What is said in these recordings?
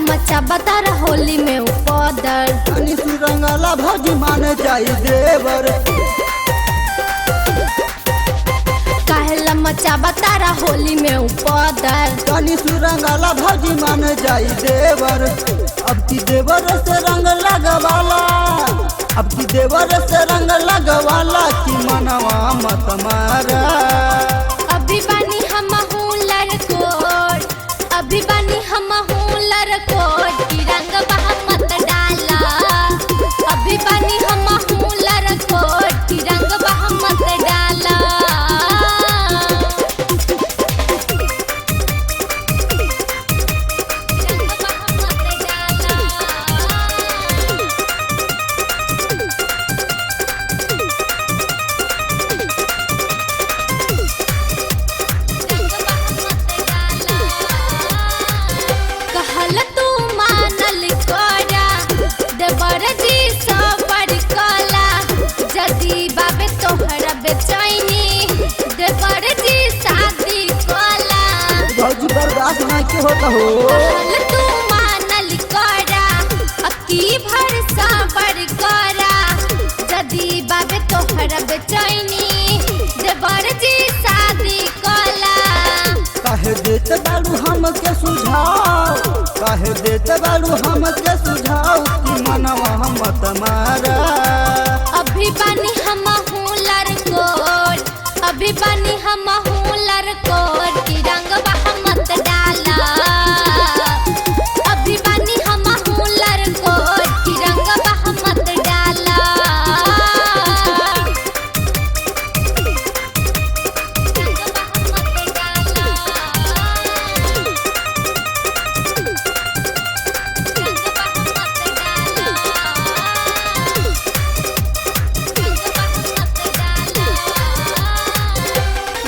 मचा बतार होली में उपदर तनी सुरंगला भौजी मान जाई देवर काहेला मचा बतारा होली में उपदर तनी सुरंगला भौजी मान जाई देवर अब की देवर से रंग लगवाला अब की देवर से रंग लगवाला की मनवा मत मारा अभी बानी हम लड़कोट अभी बानी हम लड़कोट की रंग मत डाला अभी बानी हम लड़कोट की रंग मत डाला कहल तू मानल कोरा देवर जी सबर कला जदी बाबे तोहरा बेचैनी देवर जी शादी कला भौजी बर्दाश्त नहीं के होता हो कहल तू मानल कोरा अक्की भर सबर करा जदी बाबे तोहरा बेचैनी देवर जी शादी कला काहे देते बारू हमके सुझाव काहे देते बारू हमके सुझाव की मनवा मत मारा अभी बानी हम लड़कोट अभी बानी हम लड़कोट की रंग मत डाला अभी बानी हम लड़कोट की रंग मत डाला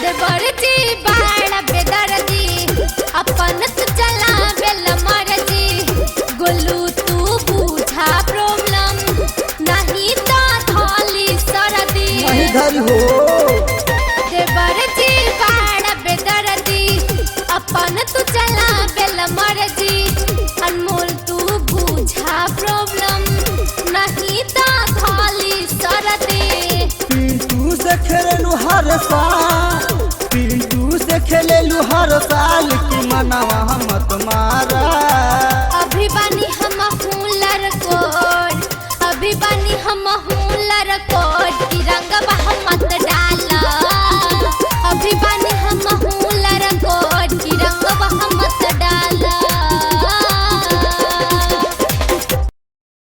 देवर जी बाड़ा बेदर्दी अपन तू चला बेल मर्जी गोलू तू बुझा प्रॉब्लम नहीं तो थाली सरदी नहीं धरी हो देवर जी बाड़ा बेदर्दी अपन तू चला बेल मर्जी अनमोल तू बुझा प्रॉब्लम नहीं तो थाली सरदी पिंटू से खेलेलू हर साल पिंटू से खेलेलू हर साल की मनवा मत मारा अभी बानी हम लड़कोट अभी बानी हम लड़कोट